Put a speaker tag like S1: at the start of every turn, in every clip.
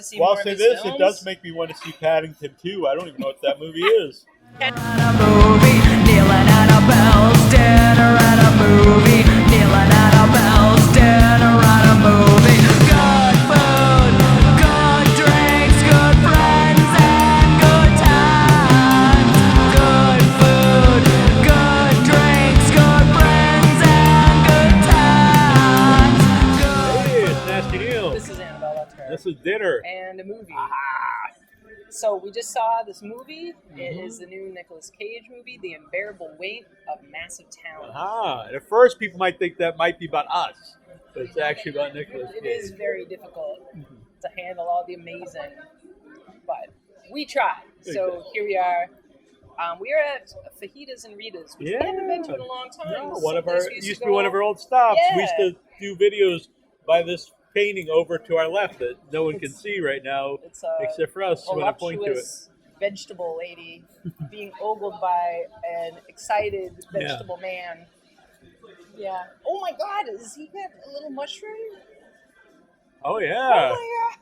S1: See
S2: Well,
S1: more
S2: I'll say
S1: of his
S2: this:
S1: films.
S2: it does make me want to see Paddington 2. I don't even know what that movie is.
S3: A movie, Neal Annabelle's dinner at a movie. Neal Annabelle's dinner at a movie. Good food, good drinks, good friends, and good times. Good food, good drinks, good friends, and good times.
S2: Hey, it's Nasty Neal.
S1: This is Annabelle Lecter.
S2: This is dinner.
S1: And a movie.
S2: Ah.
S1: So we just saw this movie. It is the new Nicolas Cage movie, The Unbearable Weight of Massive Talent.
S2: And at first, people might think that might be about us, but it's actually about Nicolas Cage.
S1: It is very difficult to handle all the amazing, but we tried. So here we are. We are at Fajitas and Rita's, which we haven't been to in a long time.
S2: No,
S1: This
S2: one of our
S1: someplace we
S2: used to be one of our old stops. We used to do videos by this painting over to our left that no one can see right now,
S1: It's
S2: except for us when I point to it.
S1: Vegetable lady being ogled by an excited vegetable man. Yeah. Oh my God! Is he got a little mushroom?
S2: Oh yeah.
S1: Oh my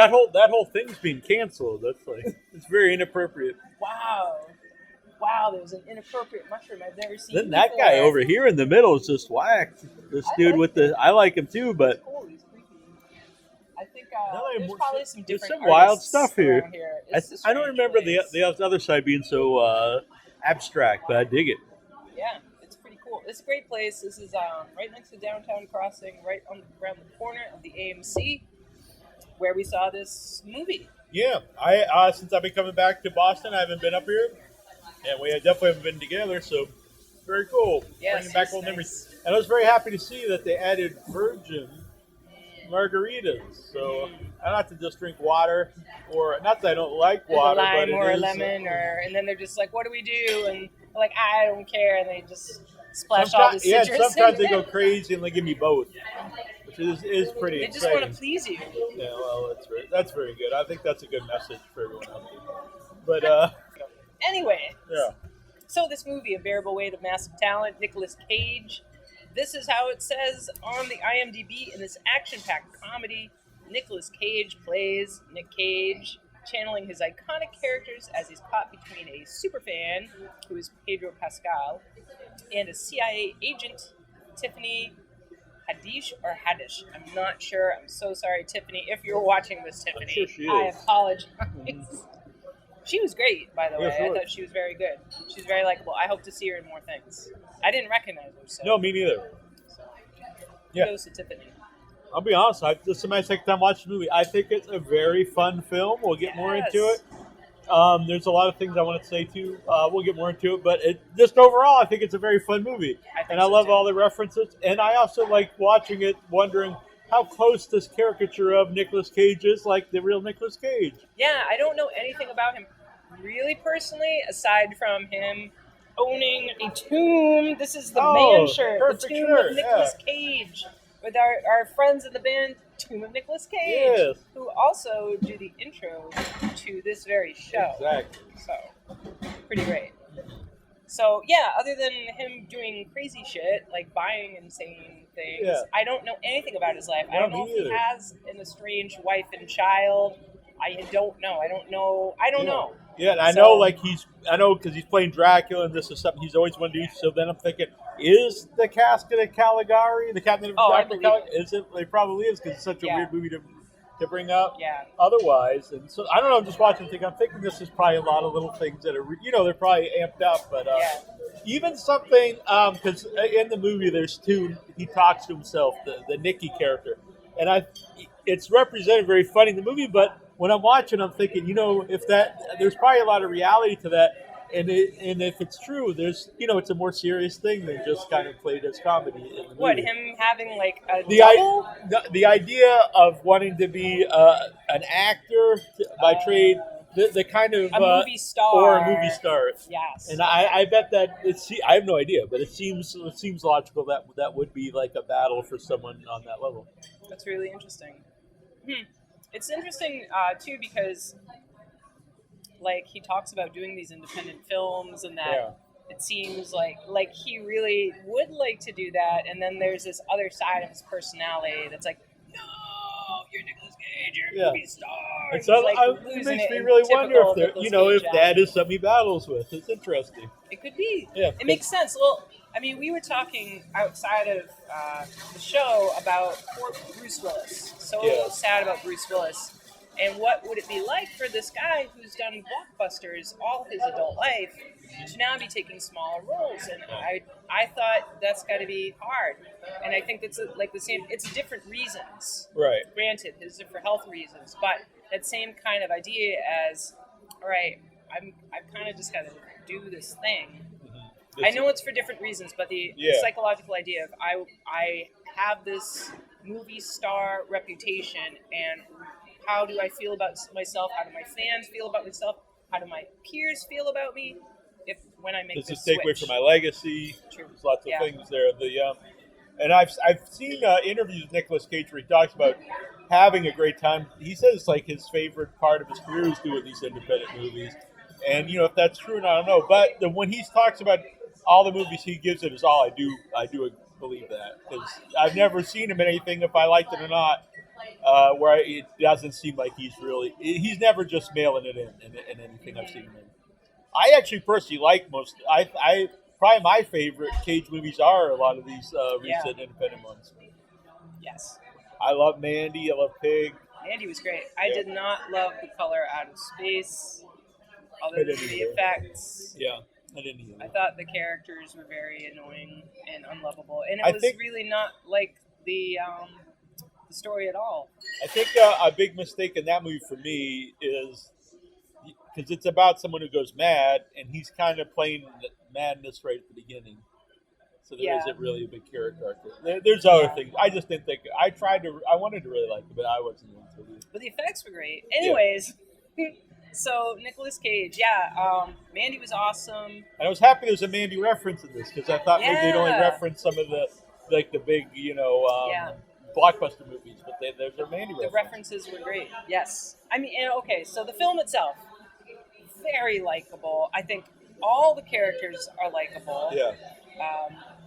S1: God!
S2: That whole thing's being canceled. That's like it's very inappropriate.
S1: Wow, there's an inappropriate mushroom I've never seen.
S2: Then that guy over here in the middle is just whacked. This dude with the I like him too, but
S1: cool. He's creepy. I think there's probably some
S2: there's
S1: different
S2: some wild
S1: artists
S2: stuff here.
S1: around here.
S2: I don't remember the other side being so abstract, but I dig it.
S1: Yeah, it's pretty cool. It's a great place. This is right next to Downtown Crossing, right around the corner of the AMC, where we saw this movie.
S2: Yeah, I since I've been coming back to Boston, I haven't been up here, and we definitely haven't been together. So very cool.
S1: Yes,
S2: Bringing back
S1: it's
S2: old
S1: nice.
S2: memories. And I was very happy to see that they added virgin Margaritas. So I don't have to just drink water, or not that I don't like water,
S1: With a lime
S2: but
S1: or
S2: it
S1: a
S2: is,
S1: lemon, and then they're just like, "What do we do?" And they're like, "I don't care," and they just splash all the citrus.
S2: Yeah, sometimes
S1: in
S2: they go
S1: it.
S2: crazy and they give me both, which is pretty
S1: They just
S2: exciting.
S1: want to please you.
S2: Yeah, well, that's very good. I think that's a good message for everyone out there. But
S1: Anyway,
S2: yeah.
S1: so this movie, Unbearable Weight of Massive Talent, Nicolas Cage. This is how it says on the IMDb. In this action-packed comedy, Nicolas Cage plays Nick Cage, channeling his iconic characters as he's caught between a superfan, who is Pedro Pascal, and a CIA agent, Tiffany Haddish or Haddish. I'm not sure. I'm so sorry, Tiffany. If you're watching this, Tiffany,
S2: I'm sure she
S1: I
S2: is.
S1: apologize. She was great, by the way.
S2: she
S1: I
S2: was.
S1: thought she was very good. She's very likable. I hope to see her in more things. I didn't recognize her, so.
S2: No, me neither.
S1: So.
S2: Yeah.
S1: Kudos to Tiffany.
S2: I'll be honest. This is my second time watching the movie. I think it's a very fun film. We'll get more into it. There's a lot of things I want to say too. We'll get more into it, but just overall, I think it's a very fun movie, and I love all the references. And I also like watching it, wondering how close this caricature of Nicolas Cage is like the real Nicolas Cage.
S1: Yeah, I don't know anything about him really personally, aside from him owning a tomb. This is the man shirt, the tomb of Nicolas Cage, with our friends in the band, Tomb of Nicolas Cage, who also do the intro to this very show.
S2: Exactly.
S1: So, pretty great. So, yeah, other than him doing crazy shit, like buying insane things, I don't know anything about his life. I don't know if he has an estranged wife and child. I don't know. I don't know.
S2: Yeah, and I know because he's playing Dracula, and this is something he's always wanted to do. So then I'm thinking, is the casket of Caligari, the cabinet of Dracula? Is it? It probably is because it's such a weird movie to bring up.
S1: Yeah.
S2: Otherwise, and so I don't know. I'm just watching. I'm thinking this is probably a lot of little things that are, they're probably amped up. But even something because in the movie there's two. He talks to himself, the Nicky character, and it's represented very funny in the movie, but when I'm watching, I'm thinking, if there's probably a lot of reality to that, and if it's true, there's, it's a more serious thing than just kind of played as comedy in the movie.
S1: What, him having like a double?
S2: The idea of wanting to be an actor by trade, the kind of
S1: a movie star
S2: or a movie star.
S1: Yes.
S2: And I bet that I have no idea, but it seems logical that would be like a battle for someone on that level.
S1: That's really interesting. It's interesting, too, because, like, he talks about doing these independent films and that it seems like he really would like to do that, and then there's this other side of his personality that's like, no, you're Nicolas Cage, you're movie star.
S2: And so it
S1: losing
S2: makes me
S1: in
S2: really wonder if
S1: typical
S2: there,
S1: Nicolas
S2: if
S1: Cage
S2: that is something he battles with. It's interesting.
S1: It could be.
S2: Yeah,
S1: It makes sense. Well, I mean, we were talking outside of the show about poor Bruce Willis. So sad about Bruce Willis. And what would it be like for this guy who's done blockbusters all his adult life to now be taking smaller roles? And I thought that's got to be hard. And I think it's like the same. It's different reasons.
S2: Right.
S1: Granted, it's for health reasons, but that same kind of idea as, all right, I've kind of just got to do this thing. I know it's for different reasons, but the psychological idea of I have this movie star reputation, and how do I feel about myself? How do my fans feel about myself? How do my peers feel about me? When I make this switch.
S2: Does this take away from my legacy?
S1: True.
S2: There's lots of things there. And I've seen interviews with Nicolas Cage where he talks about having a great time. He says it's like his favorite part of his career is doing these independent movies. And if that's true or not, I don't know. But when he talks about all the movies he gives it his all, I do believe that, because I've never seen him in anything, if I liked it or not, where it doesn't seem like he's never just mailing it in anything I've seen him in. I actually personally like I probably my favorite Cage movies are a lot of these recent independent ones.
S1: Yes.
S2: I love Mandy. I love Pig.
S1: Mandy was great. I did not love The Color Out of Space, other than the effects.
S2: Yeah. I didn't either.
S1: I thought the characters were very annoying and unlovable, and it was really not like the story at all.
S2: I think a big mistake in that movie for me is because it's about someone who goes mad, and he's kind of playing the madness right at the beginning. So there isn't really a big character arc. There's other things. I just didn't think. I wanted to really like it, but I wasn't into it.
S1: But the effects were great. Anyways. So, Nicolas Cage, Mandy was awesome.
S2: And I was happy there was a Mandy reference in this, because I thought maybe they'd only reference some of the big, blockbuster movies, but there's a Mandy reference.
S1: The references were great, yes. I mean, so the film itself, very likable. I think all the characters are likable.
S2: Yeah.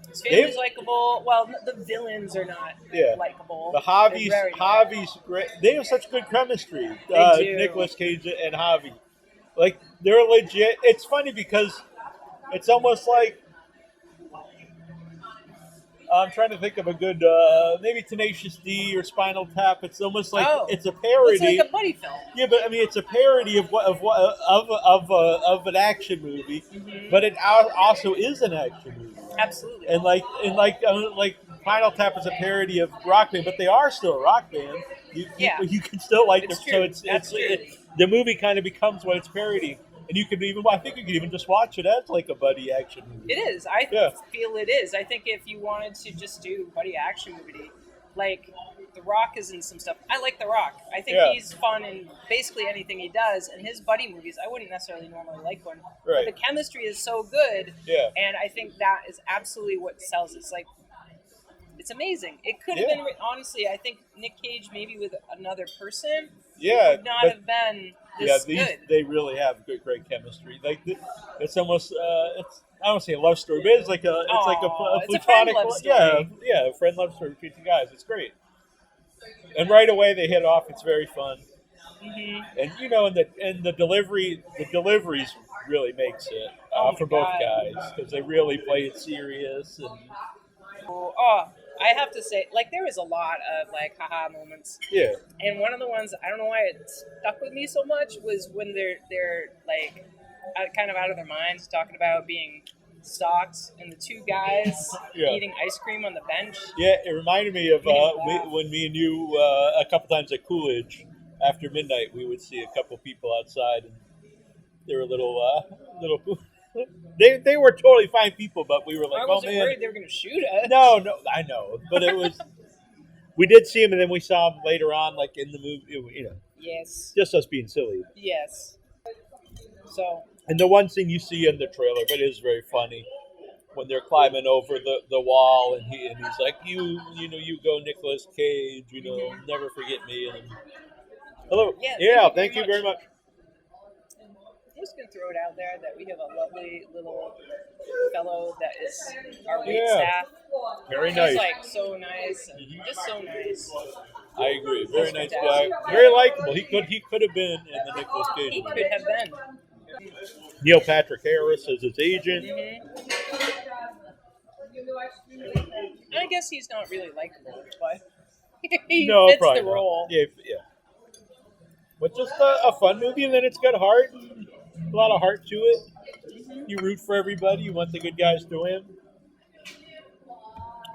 S1: His family's likable. Well, the villains are not likable.
S2: The Javi's great. They have such good chemistry. Nicolas Cage and Javi. Like, they're legit. It's funny because it's almost like I'm trying to think of a good, maybe Tenacious D or Spinal Tap. It's almost like it's a parody.
S1: It's like a buddy film.
S2: Yeah, but I mean, it's a parody of an action movie, but it also is an action movie.
S1: Absolutely.
S2: And like Spinal Tap is a parody of rock band, but they are still a rock band. You can still like them.
S1: True.
S2: So the movie kind of becomes what it's parodying. And you could I think you could even just watch it as like a buddy action movie.
S1: It is. I feel it is. I think if you wanted to just do buddy action movie, like The Rock is in some stuff. I like The Rock. I think he's fun in basically anything he does. And his buddy movies, I wouldn't necessarily normally like one.
S2: Right.
S1: But the chemistry is so good.
S2: Yeah.
S1: And I think that is absolutely what sells. It's like, it's amazing. It could have been, honestly, I think Nick Cage maybe with another person would not have been this good.
S2: They really have great chemistry. Like it's almost I don't say a love story, but it's like a platonic
S1: love story.
S2: a friend love story between two guys. It's great. And right away they hit it off. It's very fun. Mm-hmm. And and the deliveries really makes it for both guys, because they really play it serious and.
S1: I have to say, like, there was a lot of, like, haha moments.
S2: Yeah.
S1: And one of the ones, I don't know why it stuck with me so much, was when they're like, kind of out of their minds, talking about being stalked, and the two guys eating ice cream on the bench.
S2: Yeah, it reminded me of when me and you, a couple times at Coolidge, after midnight, we would see a couple people outside, and they were little They were totally fine people, but we were like,
S1: I wasn't worried they were going to shoot us.
S2: No, I know, but it was. We did see him, and then we saw him later on, like in the movie.
S1: Yes.
S2: Just us being silly.
S1: Yes. So.
S2: And the one thing you see in the trailer, but it is very funny, when they're climbing over the wall, and he's like, you go Nicolas Cage, never forget me. And hello. Yeah. Thank you very much.
S1: I'm just going to throw it out there that we have a lovely little fellow that is our wait staff.
S2: Very nice.
S1: He's like so nice, and just so nice.
S2: I agree. Very
S1: He's
S2: nice
S1: fantastic.
S2: guy. Very likable. He could have been in the Nicolas Cage
S1: He
S2: movie.
S1: could have been.
S2: Neil Patrick Harris as his agent.
S1: I guess he's not really likable, but he
S2: No,
S1: fits
S2: probably
S1: the
S2: not.
S1: role.
S2: Yeah. But just a fun movie, and then it's got heart, and a lot of heart to it. You root for everybody. You want the good guys to win.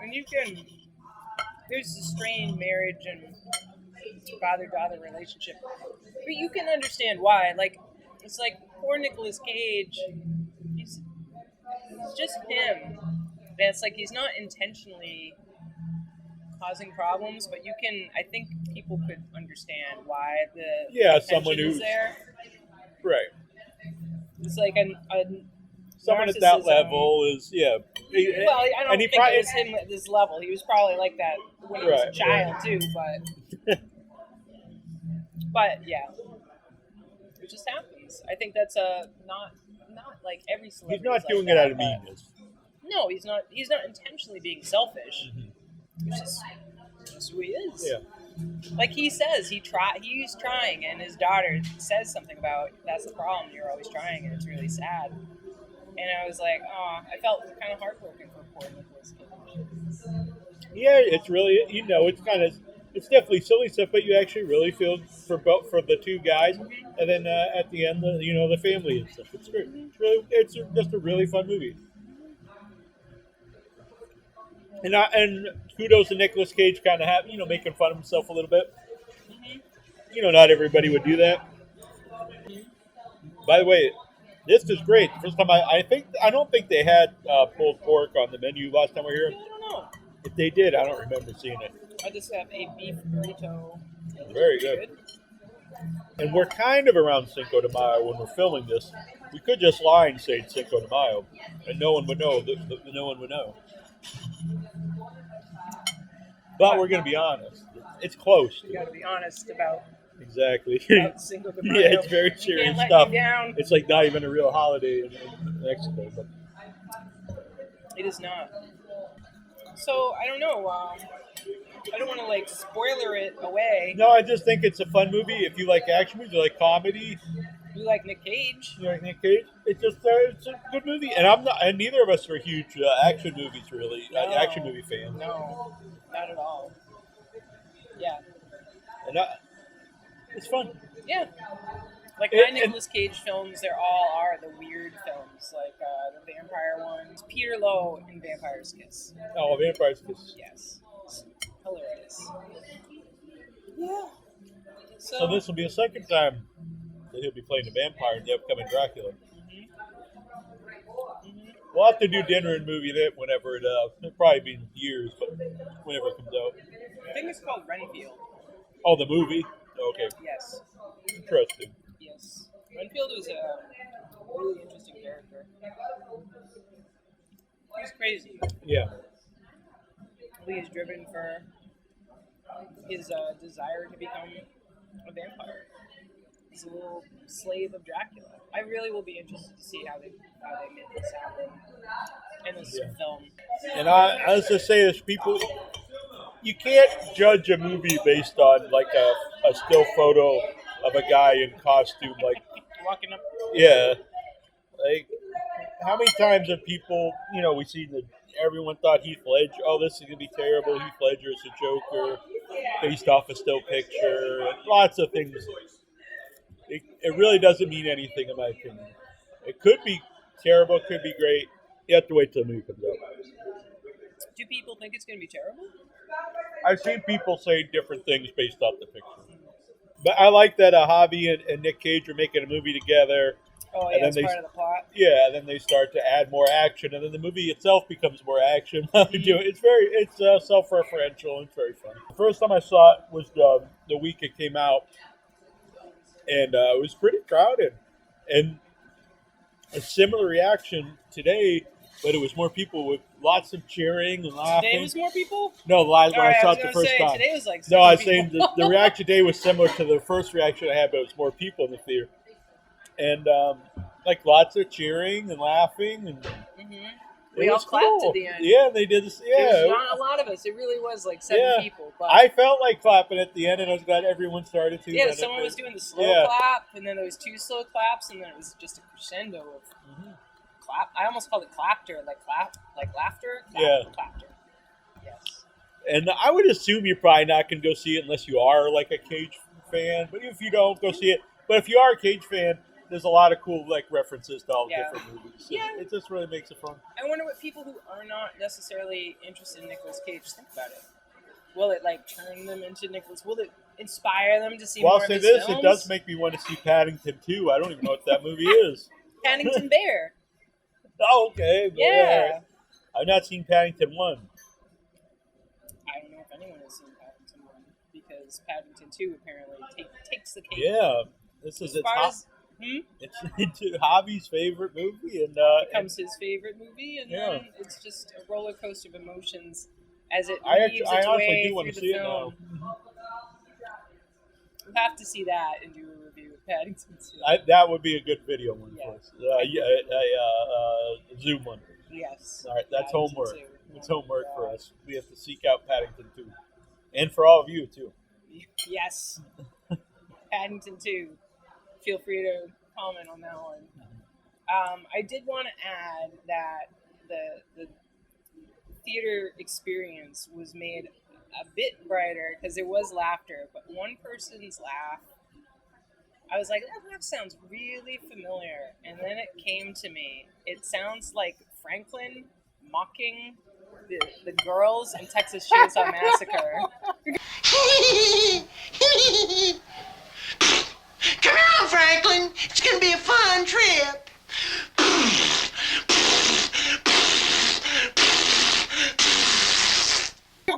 S1: And there's a strained marriage and father-daughter relationship, but you can understand why. Like, it's like poor Nicolas Cage. He's just him. And it's like he's not intentionally causing problems, but I think people could understand why the
S2: someone
S1: tension is
S2: who's
S1: there.
S2: right.
S1: It's like a
S2: Someone at that
S1: narcissism.
S2: level is
S1: Well, I don't think it was him at this level. He was probably like that when he was a child too, but yeah, it just happens. I think that's not like every celebrity.
S2: He's not doing it out of meanness.
S1: No, he's not. He's not intentionally being selfish. It's just who he is.
S2: Yeah.
S1: Like he says, he's trying, and his daughter says something about that's the problem. You're always trying, and it's really sad. And I was like, oh, I felt kind of heartbroken for poor Nicolas Cage.
S2: Yeah, it's really it's definitely silly stuff, but you actually really feel for the two guys, and then at the end, the family and stuff. It's great. It's just a really fun movie. And kudos to Nicolas Cage, kind of making fun of himself a little bit. Not everybody would do that. By the way, this is great. The first time I don't think they had pulled pork on the menu last time we were here.
S1: I don't know.
S2: If they did, I don't remember seeing it.
S1: I just have a beef burrito.
S2: Very good. And we're kind of around Cinco de Mayo when we're filming this. We could just lie and say it's Cinco de Mayo, and no one would know. No one would know. But we're going to be honest. It's close.
S1: You got to be honest about
S2: Exactly.
S1: Cinco de Mayo.
S2: Yeah, it's very serious
S1: Can't let
S2: stuff.
S1: you down.
S2: It's like not even a real holiday in Mexico. But
S1: It is not. So I don't know. I don't want to spoiler it away.
S2: no, I just think it's a fun movie. If you like action movies, you like comedy,
S1: You like Nick Cage?
S2: you like Nick Cage. It's a good movie. And neither of us are huge action movies really.
S1: No.
S2: Action movie fans.
S1: No, not at all. Yeah.
S2: And it's fun.
S1: Yeah. Like
S2: And-
S1: my Nicolas Cage films, they all are the weird films, like the vampire ones. Peter Lowe in Vampire's Kiss.
S2: Oh, Vampire's Kiss.
S1: Yes. It's hilarious. Yeah.
S2: So this will be a second time that he'll be playing the vampire in the upcoming Dracula. We'll have to do dinner and movie that whenever it'll probably be years, but whenever it comes out.
S1: I think it's called Renfield.
S2: Oh, the movie? Okay,
S1: Yes.
S2: interesting.
S1: Yes. Renfield was a really interesting character. He's crazy.
S2: Yeah.
S1: I think he's driven for his desire to become a vampire. He's a little slave of Dracula. I really will be interested to see how they make this happen in this film.
S2: And I was just say this, people, you can't judge a movie based on like a still photo of a guy in costume. Like,
S1: Walking up.
S2: yeah, like how many times have people, we see that everyone thought Heath Ledger, this is gonna be terrible. Heath Ledger is a Joker, based off a still picture, and lots of things. It really doesn't mean anything in my opinion. It could be terrible, it could be great. You have to wait till the movie comes out.
S1: Do people think it's going to be terrible?
S2: I've seen people say different things based off the picture. But I like that Javi and Nick Cage are making a movie together.
S1: Oh,
S2: And
S1: yeah,
S2: then
S1: it's
S2: they-
S1: part of the plot.
S2: Yeah, and then they start to add more action, and then the movie itself becomes more action. It's self-referential. It's very fun. The first time I saw it was the week it came out, and it was pretty crowded. And a similar reaction today, but it was more people with lots of cheering and laughing.
S1: Today was more people?
S2: No, when
S1: All right,
S2: I saw
S1: was
S2: it the
S1: gonna
S2: first
S1: say,
S2: time.
S1: Today was like
S2: No, I was
S1: 60
S2: saying
S1: people.
S2: the reaction today was similar to the first reaction I had, but it was more people in the theater. And lots of cheering and laughing, and
S1: Mhm. We all clapped at the end.
S2: Yeah, they did this. Yeah,
S1: There's not a lot of us. It really was like 7 people. But
S2: I felt like clapping at the end, and I was glad everyone started to.
S1: yeah, someone was doing the slow clap, and then there was 2 slow claps, and then it was just a crescendo of clap. I almost called it clapter, like laughter. Clapter. Yes.
S2: And I would assume you're probably not going to go see it unless you are like a Cage fan. But if you don't, go see it. But if you are a Cage fan, there's a lot of cool like references to all different movies. So it just really makes it fun.
S1: I wonder what people who are not necessarily interested in Nicolas Cage think about it. Will it like turn them into Nicolas? Will it inspire them to see more of his films?
S2: It does make me want to see Paddington 2. I don't even know what that movie is.
S1: Paddington Bear.
S2: Oh, okay.
S1: Yeah.
S2: I've not seen Paddington 1.
S1: I don't know if anyone has seen Paddington 1 because Paddington 2 apparently takes the cake.
S2: Yeah. This is it's Javi's favorite movie, and
S1: it becomes his favorite movie, and then it's just a roller coaster of emotions as it weaves its way
S2: do want
S1: through
S2: to
S1: the
S2: see
S1: film.
S2: it now.
S1: We'll have to see that and do a review of Paddington 2.
S2: That would be a good video one for us. Zoom one.
S1: Yes.
S2: All right, that's
S1: Paddington
S2: homework.
S1: 2.
S2: It's homework for us. We have to seek out Paddington 2, and for all of you too.
S1: Yes. Paddington 2. Feel free to comment on that one. I did want to add that the theater experience was made a bit brighter because there was laughter, but one person's laugh, I was like, that laugh sounds really familiar, and then it came to me. It sounds like Franklin mocking the girls in Texas Chainsaw Massacre.
S4: Come on, Franklin. It's going to be a fun trip.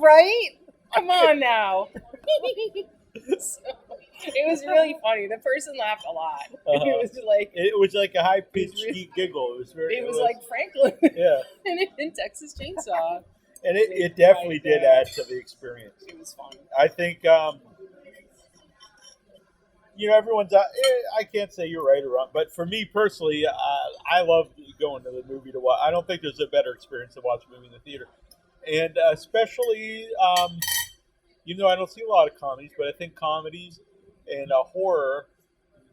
S1: Right? Come on now. It was really funny. The person laughed a lot. It
S2: was like a high pitched giggle. It was
S1: like Franklin.
S2: Yeah.
S1: in Texas Chainsaw.
S2: And it definitely did add to the experience.
S1: It was fun.
S2: I think everyone's. I can't say you're right or wrong, but for me personally, I love going to the movie to watch. I don't think there's a better experience to watch a movie in the theater, and especially, I don't see a lot of comedies, but I think comedies and horror,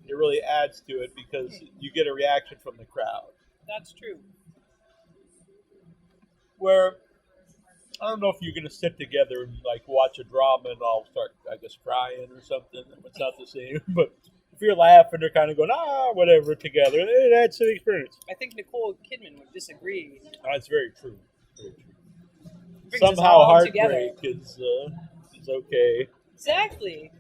S2: it really adds to it because you get a reaction from the crowd.
S1: That's true.
S2: Where I don't know if you're going to sit together and like watch a drama and I'll start, I guess, crying or something. It's not the same. But if you're laughing, they're kind of going, whatever, together. It adds to the experience.
S1: I think Nicole Kidman would disagree.
S2: That's very true. Very true.
S1: Brings
S2: Somehow heartbreak is okay.
S1: Exactly.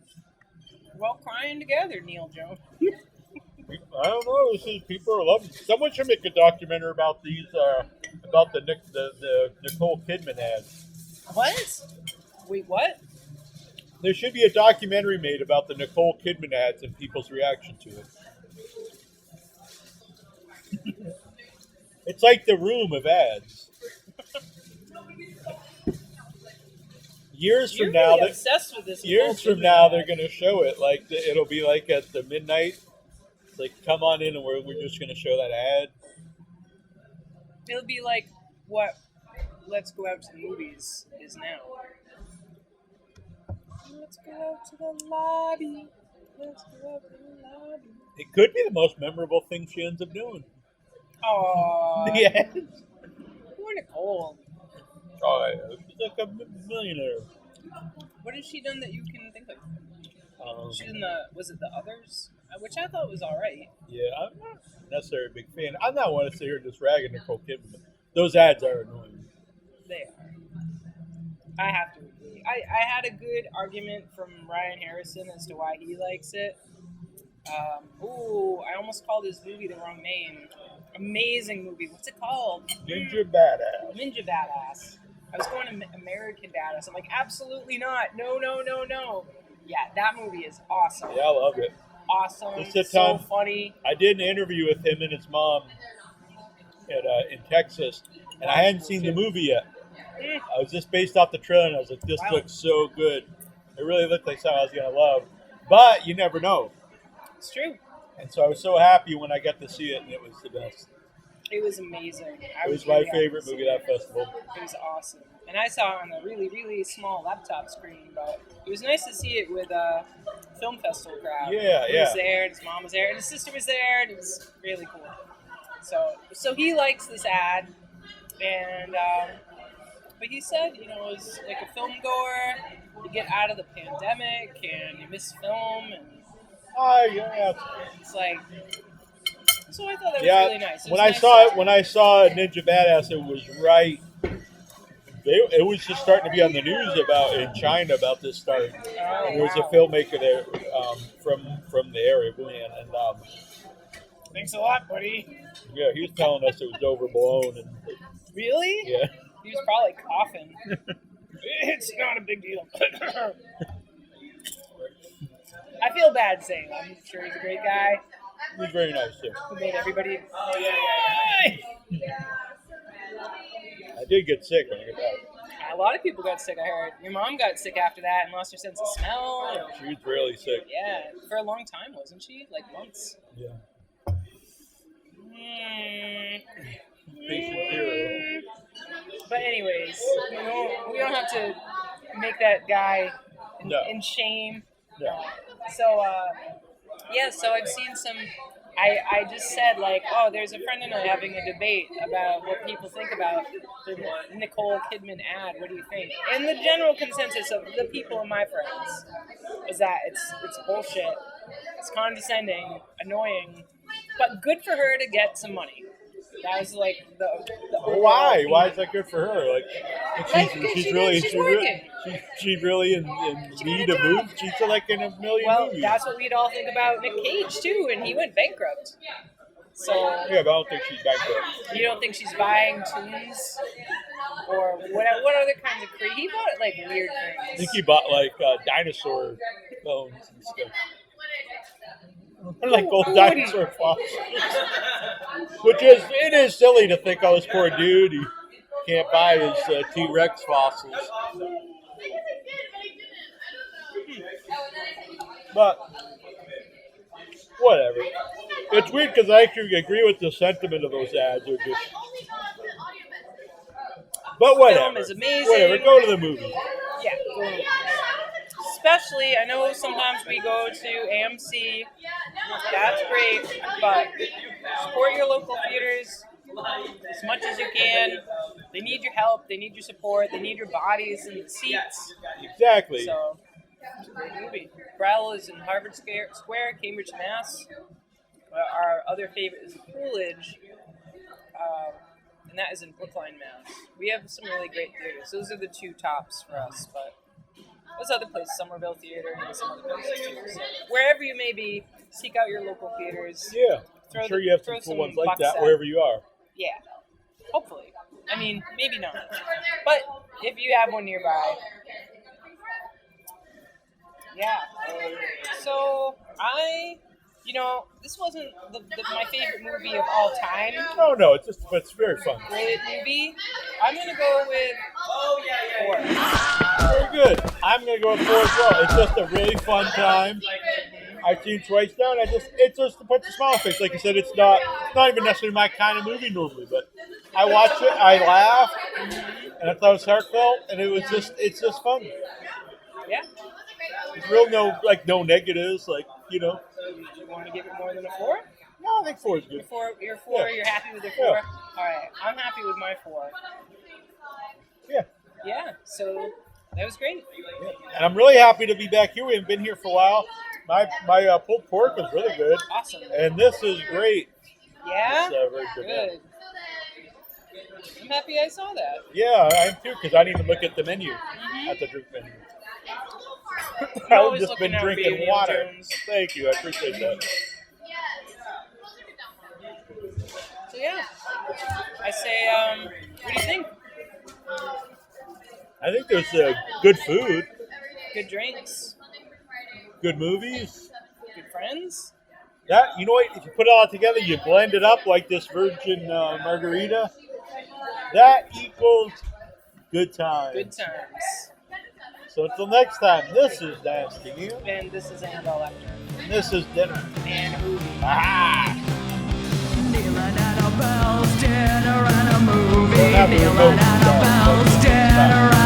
S1: We're all crying together, Neil Jones.
S2: I don't know. People are loving it. Someone should make a documentary about these, about the Nicole Kidman ads.
S1: What? Wait, what?
S2: There should be a documentary made about the Nicole Kidman ads and people's reaction to it. It's like The Room of ads. Years from now,
S1: obsessed with this.
S2: Years from now, they're going to show it. Like it'll be like at the midnight. It's like, come on in, and we're just going to show that ad.
S1: It'll be like what Let's Go Out to the Movies is now. Let's go out to the lobby. Let's go out to the lobby.
S2: It could be the most memorable thing she ends up doing.
S1: Aww.
S2: Yeah.
S1: Poor Nicole.
S2: Oh, yeah. She's like a millionaire.
S1: What has she done that you can think of? She's in was it The Others? Which I thought was alright.
S2: Yeah, I'm not necessarily a big fan. I'm not want to sit here and just rag at Nicole Kidman. Those ads are annoying.
S1: They are. I have to agree. I had a good argument from Ryan Harrison as to why he likes it. I almost called this movie the wrong name. Amazing movie. What's it called?
S2: Ninja Badass.
S1: Ninja Badass. I was going to American Badass. I'm like, absolutely not. No. Yeah, that movie is awesome.
S2: Yeah, I love it.
S1: Awesome. So funny.
S2: I did an interview with him and his mom in Texas, and I hadn't seen the movie yet. I was just based off the trailer, and I was like, this looks so good. It really looked like something I was going to love. But you never know.
S1: It's true.
S2: And so I was so happy when I got to see it, and it was the best.
S1: It was amazing.
S2: It was my favorite movie at that festival.
S1: It was awesome. And I saw it on a really, really small laptop screen, but it was nice to see it with a film festival crowd.
S2: Yeah,
S1: He was there, and his mom was there, and his sister was there, and it was really cool. So he likes this ad, and but he said, you know, as like a film goer, you get out of the pandemic, and you miss film, and
S2: Yeah.
S1: it's like. So I thought that was really nice.
S2: When I saw Ninja Badass, it was right. It was just starting to be on the news in China about this starting. There was a filmmaker there from the area, and
S1: thanks a lot, buddy.
S2: Yeah, he was telling us it was overblown. And
S1: really?
S2: Yeah.
S1: He was probably coughing. It's not a big deal. I feel bad saying that. I'm sure he's a great guy.
S2: He's very nice too.
S1: Who made everybody?
S2: I did get sick when I got back.
S1: A lot of people got sick, I heard. Your mom got sick after that and lost her sense of smell.
S2: She was really sick.
S1: Yeah, for a long time, wasn't she? Like months.
S2: Yeah. Patient zero.
S1: But anyways, we don't have to make that guy in shame.
S2: No.
S1: So, so I've seen some. I just said, like, oh, there's a friend and I having a debate about what people think about the Nicole Kidman ad. What do you think? And the general consensus of the people and my friends is that it's bullshit. It's condescending, annoying, but good for her to get some money. That was like the
S2: Why? Why is that good for her? Like, she's really in need of moves. She's like in a million movies.
S1: That's what we'd all think about Nick Cage too, and he went bankrupt. So
S2: yeah, but I don't think she's bankrupt.
S1: You don't think she's buying tunes or what other kinds of crazy? He bought like weird things.
S2: I think he bought like dinosaur bones and stuff. Like old dinosaur fossils. It is silly to think, oh, this poor dude, he can't buy his T-Rex fossils. But whatever. It's weird because I actually agree with the sentiment of those ads. But whatever.
S1: Film is amazing.
S2: Whatever. Go to the movie.
S1: Yeah, go to the movie. Especially, I know sometimes we go to AMC. That's great, but support your local theaters as much as you can. They need your help. They need your support. They need your bodies in the seats.
S2: Exactly.
S1: So, it's a great movie. Brattle is in Harvard Square, Cambridge, Mass. Our other favorite is Coolidge, and that is in Brookline, Mass. We have some really great theaters. Those are the two tops for us, but there's other places, Somerville Theater and some other places too. So wherever you may be, seek out your local theaters.
S2: Yeah, I'm sure you have some cool ones like that wherever you are.
S1: Yeah, hopefully. I mean, maybe not. But if you have one nearby. Yeah. So this wasn't my favorite movie of all time.
S2: No, it's very fun.
S1: Great movie. I'm gonna go with 4.
S2: Very good. I'm gonna go with 4 as well. It's just a really fun time. I've seen twice now, and it just puts a smile on my face. Like I said, it's not even necessarily my kind of movie normally, but I watch it, I laugh, and I thought it was heartfelt, and it's just fun.
S1: Yeah.
S2: There's real no negatives,
S1: You want to give it more than a 4?
S2: No, I think 4 is good.
S1: You're 4. Yeah. You're happy with your 4. Yeah. All right, I'm happy with my 4.
S2: Yeah.
S1: Yeah. So that was great.
S2: Yeah. And I'm really happy to be back here. We haven't been here for a while. My pulled pork is really good.
S1: Awesome.
S2: And this is great.
S1: Yeah.
S2: It's very
S1: good. I'm happy I saw that.
S2: Yeah, I am too, because I didn't even look at the menu, at the drink menu. I've just been drinking water. Jones. Thank you, I appreciate that.
S1: So yeah, I say, what do you think?
S2: I think there's good food.
S1: Good drinks.
S2: Good movies.
S1: Good friends.
S2: You know what? If you put it all together, you blend it up like this virgin margarita. That equals good times.
S1: Good times.
S2: So until next time, this is Nasty Neal.
S1: And this is Annabelle Lecter.
S2: And this is Dinner.
S1: And a movie.
S2: Ah!
S3: Neal Annabelle. Annabelle's dinner and a movie.
S2: Don't have the
S3: Neal
S2: remote
S3: and
S2: start,
S3: Annabelle's
S2: but-
S3: dinner